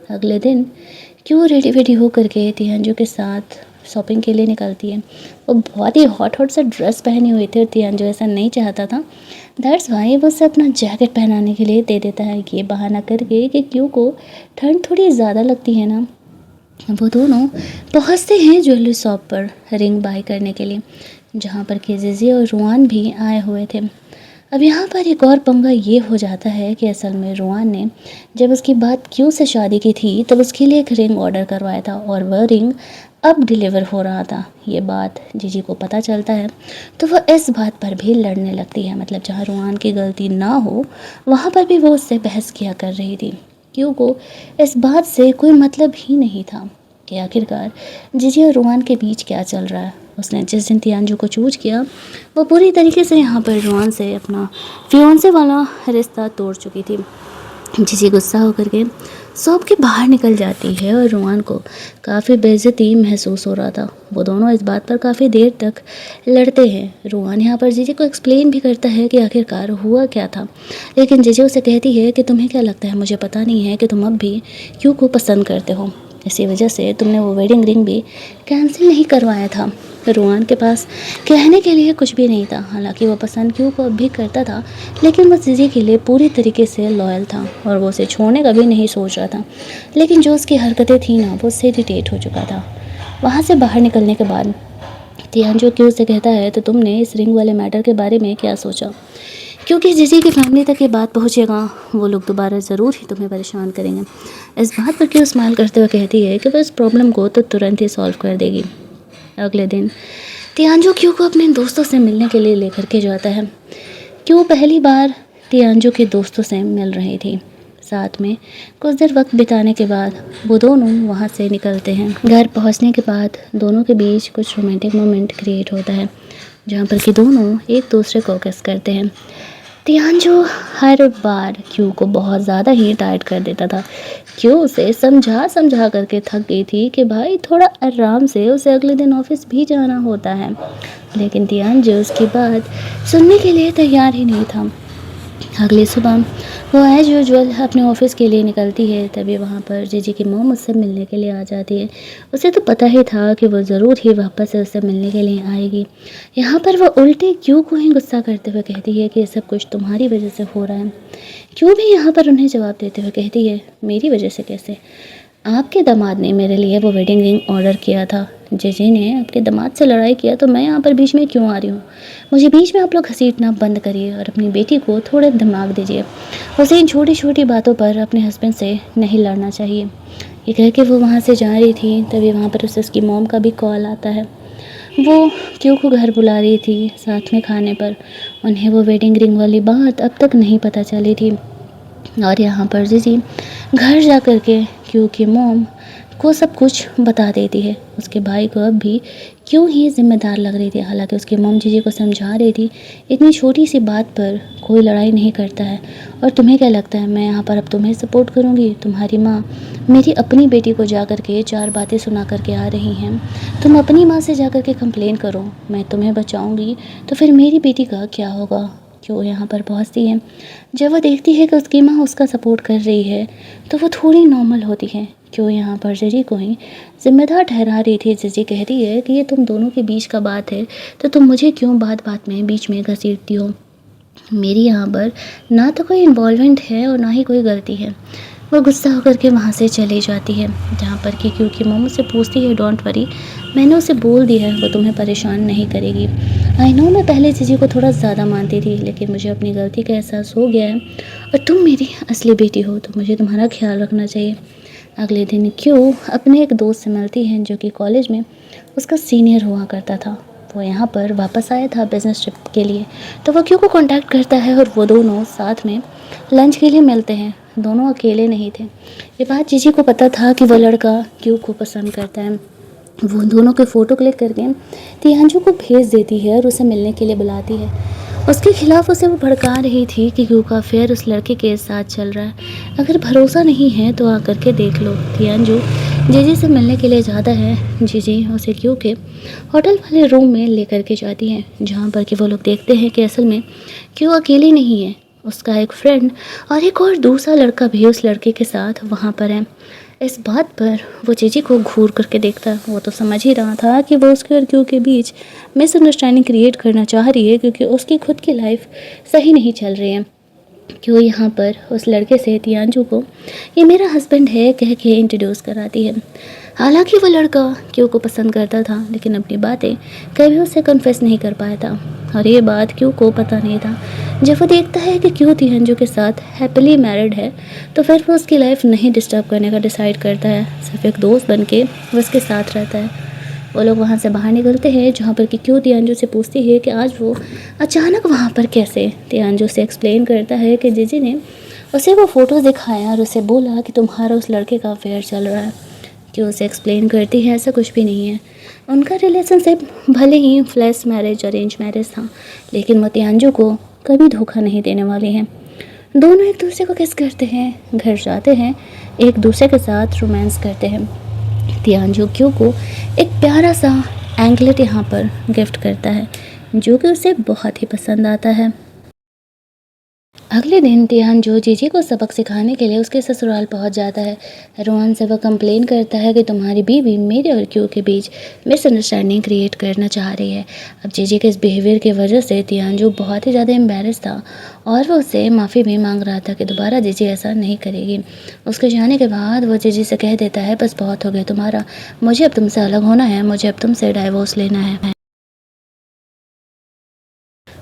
अगले दिन क्यू रेडी वेडी हो करके तियांजू के साथ शॉपिंग के लिए निकलती है। वो बहुत ही हॉट सा ड्रेस पहनी हुई थी और तियांजू ऐसा नहीं चाहता था। दैट्स वाई वो उसे अपना जैकेट पहनाने के लिए दे देता है, ये बहाना करके कि क्यू को ठंड थोड़ी ज़्यादा लगती है ना। वो दोनों पहुंचते हैं ज्वेलरी शॉप पर रिंग बाय करने के लिए, जहां पर के जीजी और रुआन भी आए हुए थे। अब यहाँ पर एक और पंगा ये हो जाता है कि असल में रुआन ने जब उसकी बात क्यू से शादी की थी तब उसके लिए एक रिंग ऑर्डर करवाया था और वह रिंग अब डिलीवर हो रहा था। ये बात जीजी को पता चलता है तो वह इस बात पर भी लड़ने लगती है। मतलब जहाँ रुआन की गलती ना हो वहाँ पर भी वो उससे बहस किया कर रही थी। क्यू को इस बात से कोई मतलब ही नहीं था कि आखिरकार जीजी और रुआन के बीच क्या चल रहा है। उसने जिस दिन तियांजू को चूज किया वो पूरी तरीके से यहाँ पर रुआन से अपना फियोंसे वाला रिश्ता तोड़ चुकी थी। जीजी गुस्सा होकर के शॉप के बाहर निकल जाती है और रुआन को काफ़ी बेइज्जती महसूस हो रहा था। वो दोनों इस बात पर काफ़ी देर तक लड़ते हैं। रुआन यहाँ पर जीजी को एक्सप्लेन भी करता है कि आखिरकार हुआ क्या था, लेकिन जीजी उसे कहती है कि तुम्हें क्या लगता है, मुझे पता नहीं है कि तुम अब भी क्यू को पसंद करते हो, इसी वजह से तुमने वो वेडिंग रिंग भी कैंसिल नहीं करवाया था। रुआन के पास कहने के लिए कुछ भी नहीं था। हालांकि वो पसंद क्यू को अब भी करता था लेकिन वो जीजी के लिए पूरी तरीके से लॉयल था और वो उसे छोड़ने का भी नहीं सोच रहा था। लेकिन जो उसकी हरकतें थी ना वो उससे इरिटेट हो चुका था। वहाँ से बाहर निकलने के बाद तियांजू क्यू से कहता है तो तुमने इस रिंग वाले मैटर के बारे में क्या सोचा, क्योंकि जीजी की फैमिली तक ये बात पहुँचेगा वो लोग दोबारा ज़रूर ही तुम्हें परेशान करेंगे। इस बात पर क्यू स्माइल करते हुए कहती है कि वो इस प्रॉब्लम को तो तुरंत ही सॉल्व कर देगी। अगले दिन तियांजू क्यू को अपने दोस्तों से मिलने के लिए लेकर के जाता है। क्यू पहली बार तियांजू के दोस्तों से मिल रही थी। साथ में कुछ देर वक्त बिताने के बाद वो दोनों वहाँ से निकलते हैं। घर पहुँचने के बाद दोनों के बीच कुछ रोमांटिक मोमेंट क्रिएट होता है, जहाँ पर कि दोनों एक दूसरे को किस करते हैं। तियांजू हर बार क्यू को बहुत ज़्यादा ही टाइट कर देता था। क्यू उसे समझा करके थक गई थी कि भाई थोड़ा आराम से, उसे अगले दिन ऑफिस भी जाना होता है। लेकिन तियांजू उसकी बात सुनने के लिए तैयार ही नहीं था। अगली सुबह वो एज यूजुअल अपने ऑफिस के लिए निकलती है। तभी वहाँ पर जीजी की मॉम उससे मिलने के लिए आ जाती है। उसे तो पता ही था कि वो ज़रूर ही वापस से उससे मिलने के लिए आएगी। यहाँ पर वो उल्टे क्यू को ही गुस्सा करते हुए कहती है कि ये सब कुछ तुम्हारी वजह से हो रहा है। क्यू भी यहाँ पर उन्हें जवाब देते हुए कहती है मेरी वजह से कैसे, आपके दामाद ने मेरे लिए वो वेडिंग रिंग ऑर्डर किया था। जीजी ने आपके दामाद से लड़ाई किया तो मैं यहाँ पर बीच में क्यों आ रही हूँ। मुझे बीच में आप लोग घसीटना बंद करिए और अपनी बेटी को थोड़े दिमाग दीजिए। उसे इन छोटी छोटी बातों पर अपने हस्बैंड से नहीं लड़ना चाहिए। ये कह के वो वहाँ से जा रही थी तभी वहाँ पर उसे उसकी मॉम का भी कॉल आता है। वो क्यू को घर बुला रही थी साथ में खाने पर। उन्हें वो वेडिंग रिंग वाली बात अब तक नहीं पता चली थी और यहाँ पर जीजी घर जा कर के क्यू की मॉम को सब कुछ बता देती है। उसके भाई को अब भी क्यों ही जिम्मेदार लग रही थी। हालांकि उसकी मम जीजी को समझा रही थी इतनी छोटी सी बात पर कोई लड़ाई नहीं करता है। और तुम्हें क्या लगता है मैं यहाँ पर अब तुम्हें सपोर्ट करूँगी? तुम्हारी माँ मेरी अपनी बेटी को जा कर के 4 बातें सुना करके आ रही हैं। तुम अपनी माँ से जा कर के कंप्लेन करो, मैं तुम्हें बचाऊँगी तो फिर मेरी बेटी का क्या होगा? क्यों यहाँ पर पहुँचती है। जब वो देखती है कि उसकी माँ उसका सपोर्ट कर रही है तो वो थोड़ी नॉर्मल होती है। क्यों यहाँ पर जीजी को ही जिम्मेदार ठहरा रही थी। जीजी कहती है कि ये तुम दोनों के बीच का बात है तो तुम मुझे क्यों बात बात में बीच में घसीटती हो। मेरी यहाँ पर ना तो कोई इन्वॉल्वमेंट है और ना ही कोई गलती है। वो गुस्सा होकर के वहाँ से चली जाती है। जहाँ पर कि क्योंकि मम्मी से पूछती है डोंट वरी, मैंने उसे बोल दिया है वो तुम्हें परेशान नहीं करेगी। आई नो मैं पहले जीजी को थोड़ा ज़्यादा मानती थी लेकिन मुझे अपनी गलती का एहसास हो गया है और तुम मेरी असली बेटी हो तो मुझे तुम्हारा ख्याल रखना चाहिए। अगले दिन क्यों अपने एक दोस्त से मिलती है जो कि कॉलेज में उसका सीनियर हुआ करता था। वो यहाँ पर वापस आया था बिज़नेस ट्रिप के लिए तो वो क्यों को कांटेक्ट करता है और वो दोनों साथ में लंच के लिए मिलते हैं। दोनों अकेले नहीं थे। ये बात जीजी को पता था कि वो लड़का क्यों को पसंद करता है। वो दोनों के फ़ोटो क्लिक करके तियांजू को भेज देती है और उसे मिलने के लिए बुलाती है। उसके खिलाफ उसे वो भड़का रही थी कि क्यों का अफेयर उस लड़के के साथ चल रहा है। अगर भरोसा नहीं है तो आकर के देख लो। तियांजू जीजी से मिलने के लिए जाता है। जीजी उसे क्यों के होटल वाले रूम में लेकर के जाती है जहाँ पर कि वो लोग देखते हैं कि असल में क्यों अकेली नहीं है। उसका एक फ्रेंड और एक और दूसरा लड़का भी उस लड़के के साथ वहाँ पर है। इस बात पर वो जीजी को घूर करके देखता है। वो तो समझ ही रहा था कि वो उसके और क्यों के बीच मिसअंडरस्टैंडिंग क्रिएट करना चाह रही है क्योंकि उसकी खुद की लाइफ सही नहीं चल रही है। क्यों यहाँ पर उस लड़के से तियांजू को ये मेरा हस्बैंड है कह के इंट्रोड्यूस कराती है। हालांकि वो लड़का क्यों को पसंद करता था लेकिन अपनी बातें कभी उससे कन्फेस नहीं कर पाया था और ये बात क्यों को पता नहीं था। जब वो देखता है कि क्यों तियांजू के साथ हैप्पीली मैरिड है तो फिर वो उसकी लाइफ नहीं डिस्टर्ब करने का डिसाइड करता है। सिर्फ एक दोस्त बन के वो उसके साथ रहता है। वो लोग वहाँ से बाहर निकलते हैं जहाँ पर कि क्यों तियांजू से पूछती है कि आज वो अचानक वहाँ पर कैसे। तियांजू से एक्सप्लेन करता है कि जीजी ने उसे वो फ़ोटोज़ दिखाया और उसे बोला कि तुम्हारा उस लड़के का अफेयर चल रहा है। कि उसे एक्सप्लेन करती है ऐसा कुछ भी नहीं है। उनका रिलेशनशिप भले ही फ्लैश मैरिज अरेंज मैरिज था लेकिन वो तियांजू को कभी धोखा नहीं देने वाली है। दोनों एक दूसरे को किस करते हैं, घर जाते हैं, एक दूसरे के साथ रोमांस करते हैं। तियांजू क्यों को एक प्यारा सा एंकलेट यहाँ पर गिफ्ट करता है जो कि उसे बहुत ही पसंद आता है। अगले दिन तियांजू जीजी को सबक सिखाने के लिए उसके ससुराल पहुंच जाता है। रोहन से वह कंप्लेन करता है कि तुम्हारी बीवी मेरे और क्यू के बीच मिसअंडरस्टैंडिंग क्रिएट करना चाह रही है। अब जीजी के इस बिहेवियर की वजह से तियांजू बहुत ही ज़्यादा एम्बेरस था और वो उससे माफ़ी भी मांग रहा था कि दोबारा जीजी ऐसा नहीं करेगी। उसके जाने के बाद वो जीजी से कह देता है बस बहुत हो गया तुम्हारा, मुझे अब तुमसे अलग होना है, मुझे अब तुमसे डाइवोर्स लेना है।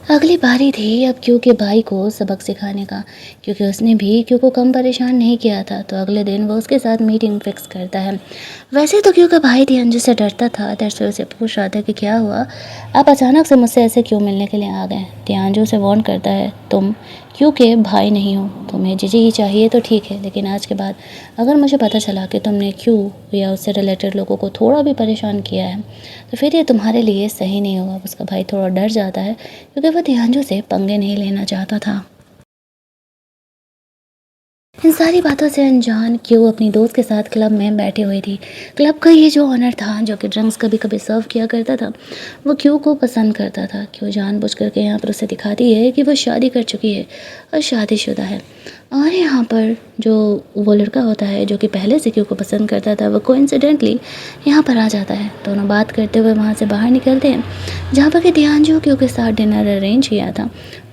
अगली बारी थी अब क्यू के भाई को सबक सिखाने का क्योंकि उसने भी क्यू को कम परेशान नहीं किया था। तो अगले दिन वो उसके साथ मीटिंग फिक्स करता है। वैसे तो क्यू का भाई तियांजू से डरता था, दरअसल उसे पूछ रहा था कि क्या हुआ, आप अचानक से मुझसे ऐसे क्यों मिलने के लिए आ गए। तियांजू से वार्न करता है तुम क्यू के भाई नहीं हो, तुम्हें जीजी ही चाहिए तो ठीक है लेकिन आज के बाद अगर मुझे पता चला कि तुमने क्यू या उससे रिलेटेड लोगों को थोड़ा भी परेशान किया है तो फिर ये तुम्हारे लिए सही नहीं होगा। उसका भाई थोड़ा डर जाता है क्योंकि वो तियांजू से पंगे नहीं लेना चाहता था। इन सारी बातों से अनजान क्यों अपनी दोस्त के साथ क्लब में बैठी हुई थी। क्लब का ये जो ऑनर था जो कि ड्रिंक्स कभी कभी सर्व किया करता था वो क्यों को पसंद करता था। क्यों जानबूझ करके यहाँ पर उसे दिखाती है कि वो शादी कर चुकी है और शादीशुदा है। और यहाँ पर जो वो लड़का होता है जो कि पहले से क्यों को पसंद करता था वो कोइंसिडेंटली यहाँ पर आ जाता है। दोनों बात करते हुए वहाँ से बाहर निकलते हैं जहाँ पर कि तियांजू क्यों के साथ डिनर अरेंज किया था।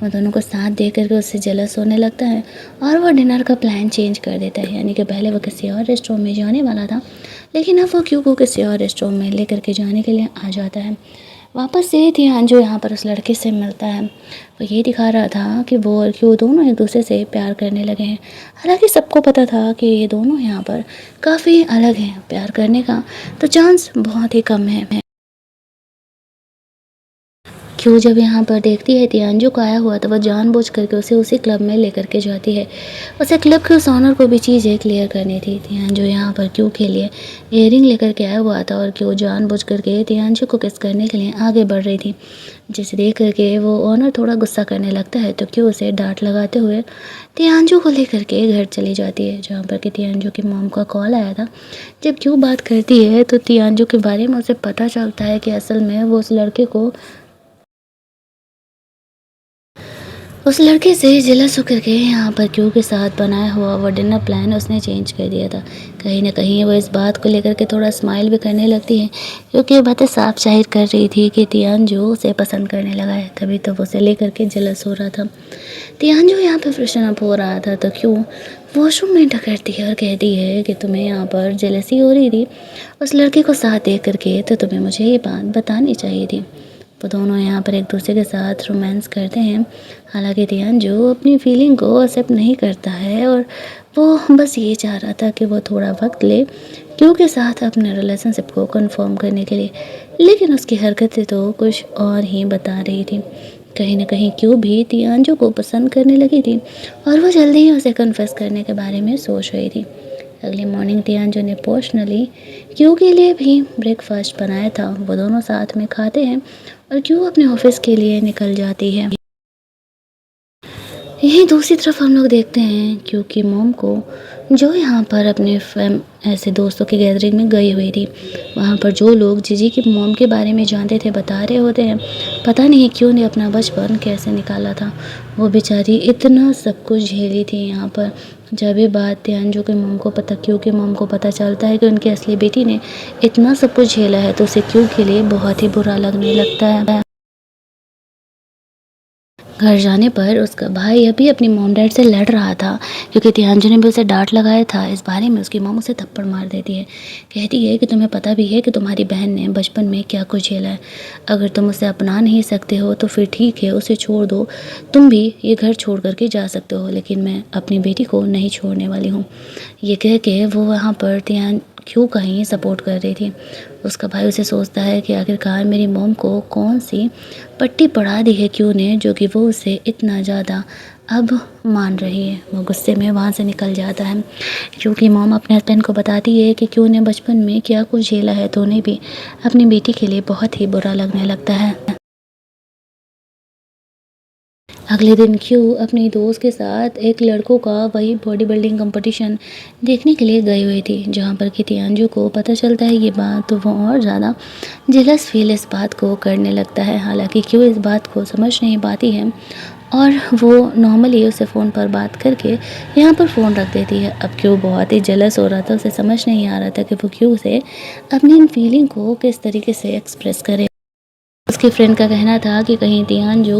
वो दोनों को साथ देख करके उससे जेलस होने लगता है और वो डिनर का प्लान चेंज कर देता है। यानी कि पहले वो किसी और रेस्टोरेंट में जाने वाला था लेकिन अब वो क्यों को किसी और रेस्टोरेंट में लेकर के जाने के लिए आ जाता है। वापस से तियांजू यहाँ पर उस लड़के से मिलता है। वो ये दिखा रहा था कि वो और क्यों दोनों एक दूसरे से प्यार करने लगे हैं। हालांकि सबको पता था कि ये दोनों यहाँ पर काफ़ी अलग हैं, प्यार करने का तो चांस बहुत ही कम है। क्यों जब यहाँ पर देखती है तियांजू को आया हुआ तो वह जानबूझ करके उसे उसी क्लब में लेकर के जाती है। उसे क्लब के उस ऑनर को भी चीज़ें क्लियर करनी थी। तियांजू यहाँ पर क्यों के लिए इयररिंग लेकर के आया हुआ था और क्यों जानबूझ करके तियांजू को किस करने के लिए आगे बढ़ रही थी, जिसे देख करके वो ऑनर थोड़ा गुस्सा करने लगता है तो क्यों उसे डांट लगाते हुए तियांजू को लेकर के घर चली जाती है, जहाँ पर कि तियांजू की मॉम का कॉल आया था। जब क्यों बात करती है तो तियांजू के बारे में उसे पता चलता है कि असल में वो उस लड़के से जेलस होकर के यहाँ पर क्यू के साथ बनाया हुआ वो डिनर प्लान उसने चेंज कर दिया था। कहीं ना कहीं वो इस बात को लेकर के थोड़ा स्माइल भी करने लगती है, क्योंकि ये बातें साफ जाहिर कर रही थी कि तियांजू उसे पसंद करने लगा है, तभी तो वो उसे लेकर के जेलस हो रहा था। तियांजू यहाँ पर फ्रेशन अप हो रहा था तो क्यों वॉशरूम में एंटर करती है और कहती है कि तुम्हें यहाँ पर जेलसी हो रही थी उस लड़के को साथ देख करके, तो तुम्हें मुझे ये बात बतानी चाहिए थी। वो दोनों यहाँ पर एक दूसरे के साथ रोमांस करते हैं। हालांकि तियांजू अपनी फीलिंग को एक्सेप्ट नहीं करता है और वो बस ये चाह रहा था कि वो थोड़ा वक्त ले क्यू के साथ अपने रिलेशनशिप को कंफर्म करने के लिए, लेकिन उसकी हरकतें तो कुछ और ही बता रही थी। कहीं ना कहीं क्यू भी तियांजू को पसंद करने लगी थी और वो जल्दी ही उसे कन्फेस करने के बारे में सोच रही थी। अगली मॉर्निंग तियांजू ने पर्सनली क्यू के लिए भी ब्रेकफास्ट बनाया था। वो दोनों साथ में खाते हैं और क्यू अपने ऑफिस के लिए निकल जाती है। यहीं दूसरी तरफ हम लोग देखते हैं क्योंकि मॉम को, जो यहाँ पर अपने ऐसे दोस्तों की गैदरिंग में गई हुई थी। वहाँ पर जो लोग जीजी की मॉम के बारे में जानते थे बता रहे होते हैं पता नहीं क्यों ने अपना बचपन कैसे निकाला था। वो बेचारी इतना सब कुछ झेली थी यहाँ पर। जब भी बात तियांजू के मॉम को पता, क्यों के मॉम को पता चलता है कि उनकी असली बेटी ने इतना सब कुछ झेला है तो उसे क्यों के लिए बहुत ही बुरा लगने लगता है। घर जाने पर उसका भाई अभी अपनी मॉम डैड से लड़ रहा था, क्योंकि तियांजू ने भी उसे डांट लगाया था। इस बारे में उसकी मॉम उसे थप्पड़ मार देती है। कहती है कि तुम्हें पता भी है कि तुम्हारी बहन ने बचपन में क्या कुछ झेला है। अगर तुम उसे अपना नहीं सकते हो तो फिर ठीक है, उसे छोड़ दो। तुम भी ये घर छोड़ करके जा सकते हो, लेकिन मैं अपनी बेटी को नहीं छोड़ने वाली हूँ। ये कह के वो वहाँ पर क्यों कहीं सपोर्ट कर रही थी। उसका भाई उसे सोचता है कि आखिरकार मेरी मॉम को कौन सी पट्टी पढ़ा दी है क्यों ने, जो कि वो उसे इतना ज़्यादा अब मान रही है। वो गुस्से में वहाँ से निकल जाता है, क्योंकि मॉम अपने हस्बैंड को बताती है कि क्यों ने बचपन में क्या कुछ झेला है तो उन्हें भी अपनी बेटी के लिए बहुत ही बुरा लगने लगता है। अगले दिन क्यू अपनी दोस्त के साथ एक लड़कों का वही बॉडी बिल्डिंग कंपटीशन देखने के लिए गई हुई थी, जहाँ पर कि तियांजू को पता चलता है ये बात, तो वो और ज़्यादा जेलस फील इस बात को करने लगता है। हालांकि क्यू इस बात को समझ नहीं पाती है और वो नॉर्मली उसे फ़ोन पर बात करके यहाँ पर फ़ोन रख देती है। अब क्यू बहुत ही जेलस हो रहा था, उसे समझ नहीं आ रहा था कि वो क्यू से अपनी इन फीलिंग को किस तरीके से एक्सप्रेस करे। उसके फ्रेंड का कहना था कि कहीं तियांजू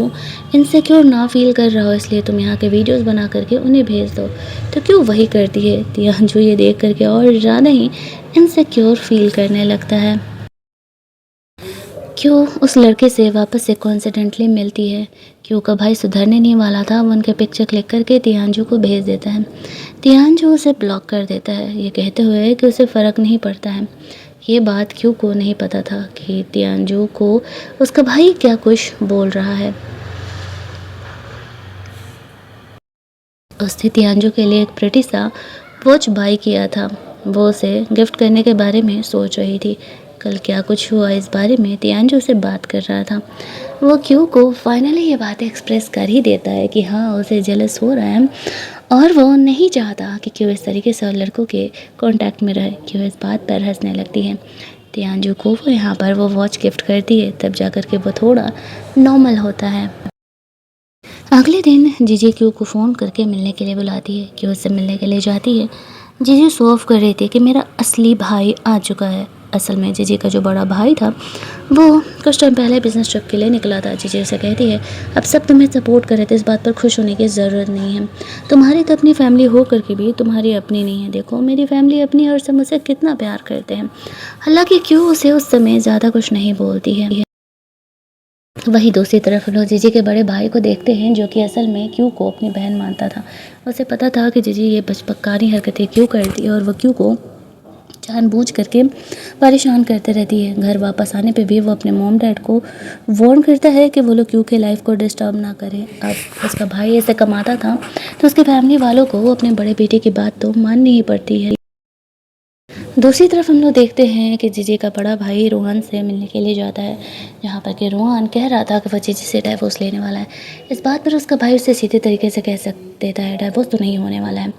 इनसिक्योर ना फील कर रहा हो, इसलिए तुम यहाँ के वीडियोस बना करके उन्हें भेज दो। तो क्यों वही करती है। तियांजू ये देख करके और ज़्यादा ही इनसिक्योर फील करने लगता है। क्यों उस लड़के से वापस से कॉन्सिडेंटली मिलती है। क्यों का भाई सुधरने नहीं वाला था, वो उनके पिक्चर क्लिक करके तियांजू को भेज देता है। तियांजू उसे ब्लॉक कर देता है, ये कहते हुए कि उसे फ़र्क नहीं पड़ता है। ये बात क्यों को नहीं पता था कि तियांजू को उसका भाई क्या कुछ बोल रहा है। उसने तियांजू के लिए एक प्रेटी सा वॉच बाई किया था। वो उसे गिफ्ट करने के बारे में सोच रही थी। कल क्या कुछ हुआ इस बारे में तियांजू से बात कर रहा था। वो क्यू को फाइनली ये बात एक्सप्रेस कर ही देता है कि हाँ उसे जेलस हो रहा है और वो नहीं चाहता कि क्यों इस तरीके से लड़कों के कांटेक्ट में रहे। क्यों इस बात पर हंसने लगती है। तियांजू को वो यहाँ पर वो वॉच गिफ्ट करती है, तब जाकर के वो थोड़ा नॉर्मल होता है। अगले दिन जीजी क्यू को फ़ोन करके मिलने के लिए बुलाती है। क्यू उससे मिलने के लिए जाती है। जीजी शो ऑफ कर रही थी कि मेरा असली भाई आ चुका है। असल में जीजी का जो बड़ा भाई था वो कुछ टाइम पहले बिजनेस ट्रिप के लिए निकला था। जीजी उसे कहती है अब सब तुम्हें सपोर्ट कर रहे थे, इस बात पर खुश होने की ज़रूरत नहीं है। तुम्हारी तो अपनी फैमिली हो करके भी तुम्हारी अपनी नहीं है। देखो मेरी फैमिली अपनी है और सब मुझसे कितना प्यार करते हैं। हालांकि क्यों उसे उस समय ज़्यादा कुछ नहीं बोलती है। वहीं दूसरी तरफ लोग जीजी के बड़े भाई को देखते हैं, जो कि असल में क्यू को अपनी बहन मानता था। उसे पता था कि जीजी ये बचपकानी हरकतें क्यों करती है और वो क्यू को जानबूझ करके परेशान करते रहती है। घर वापस आने पे भी वो अपने मॉम डैड को वार्न करता है कि वो लोग क्यों के लाइफ को डिस्टर्ब ना करें। अब उसका भाई ऐसे कमाता था तो उसके फैमिली वालों को अपने बड़े बेटे की बात तो माननी ही पड़ती है। दूसरी तरफ हम लोग देखते हैं कि जीजी का बड़ा भाई रोहन से मिलने के लिए जाता है, जहाँ पर कि रोहन कह रहा था कि वो जीजी से डाइवोर्स लेने वाला है। इस बात पर उसका भाई उससे सीधे तरीके से कह देता है डाइवोर्स तो नहीं होने वाला है।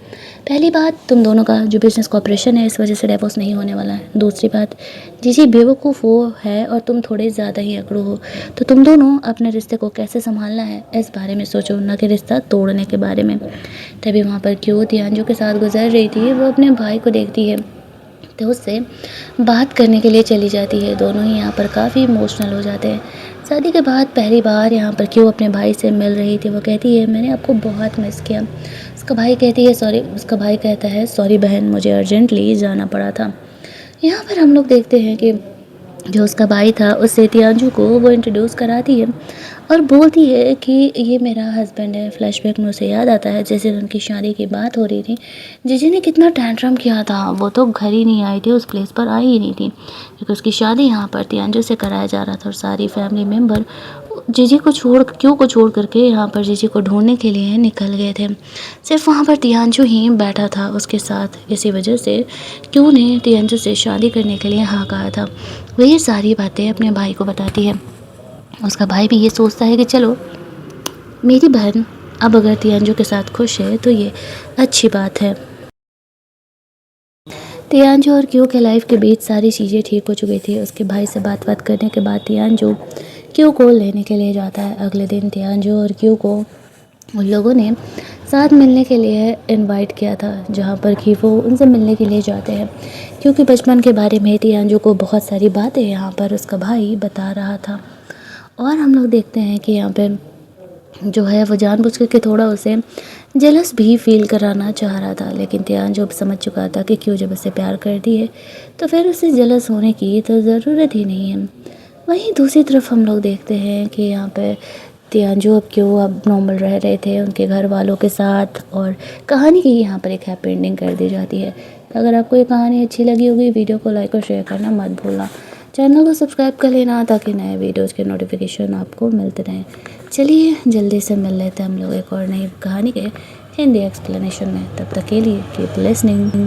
पहली बात, तुम दोनों का जो बिजनेस कॉपरेशन है इस वजह से डाइवोर्स नहीं होने वाला है। दूसरी बात, जीजी बेवकूफ़ वो है और तुम थोड़े ज़्यादा ही अकड़ू हो, तो तुम दोनों अपने रिश्ते को कैसे संभालना है इस बारे में सोचो, ना कि रिश्ता तोड़ने के बारे में। तभी वहाँ पर क्यों तियांजू के साथ गुजर रही थी, वो अपने भाई को देखती है तो उससे बात करने के लिए चली जाती है। दोनों ही यहाँ पर काफ़ी इमोशनल हो जाते हैं। शादी के बाद पहली बार यहाँ पर क्यों अपने भाई से मिल रही थी, वो कहती है मैंने आपको बहुत मिस किया। उसका भाई कहता है सॉरी बहन, मुझे अर्जेंटली जाना पड़ा था। यहाँ पर हम लोग देखते हैं कि जो उसका भाई था उससे तियांजू को वो इंट्रोड्यूस कराती है और बोलती है कि ये मेरा हस्बैंड है। फ्लैशबैक में उसे याद आता है जैसे उनकी शादी की बात हो रही थी, जीजी ने कितना टैंट्रम किया था, वो तो घर ही नहीं आई थी, उस प्लेस पर आई ही नहीं थी, क्योंकि उसकी शादी यहाँ पर तियांजू से कराया जा रहा था और सारी फैमिली मेम्बर जीजी को छोड़ करके यहाँ पर जीजी को ढूंढने के लिए निकल गए थे। सिर्फ वहाँ पर तियांजू ही बैठा था उसके साथ। इसी वजह से क्यों ने तियांजू से शादी करने के लिए हाँ कहा था। वो ये सारी बातें अपने भाई को बताती है। उसका भाई भी ये सोचता है कि चलो मेरी बहन अब अगर तियांजू के साथ खुश है तो ये अच्छी बात है। तियांजू और क्यू के लाइफ के बीच सारी चीज़ें ठीक हो चुकी थी। उसके भाई से बात करने के बाद तियांजू क्यू को लेने के लिए जाता है। अगले दिन तियांजू और क्यू को उन लोगों ने साथ मिलने के लिए इनवाइट किया था, जहाँ पर कि वो उनसे मिलने के लिए जाते हैं, क्योंकि बचपन के बारे में तियांजू को बहुत सारी बातें यहाँ पर उसका भाई बता रहा था। और हम लोग देखते हैं कि यहाँ पे जो है वो जानबूझ करके थोड़ा उसे जेलस भी फील कराना चाह रहा था, लेकिन तियांजू अब समझ चुका था कि क्यों जब उसे प्यार करती है तो फिर उसे जेलस होने की तो ज़रूरत ही नहीं है। वहीं दूसरी तरफ हम लोग देखते हैं कि यहाँ पे तियांजू अब नॉर्मल रह रहे थे उनके घर वालों के साथ, और कहानी की यहाँ पर एक हैप्पी एंडिंग कर दी जाती है। अगर आपको ये कहानी अच्छी लगी होगी, वीडियो को लाइक और शेयर करना मत भूलना। चैनल को सब्सक्राइब कर लेना ताकि नए वीडियोज़ के नोटिफिकेशन आपको मिलते रहें। चलिए जल्दी से मिल लेते हैं हम लोग एक और नई कहानी के हिंदी एक्सप्लेनेशन में। तब तक के लिए कीप लिसनिंग।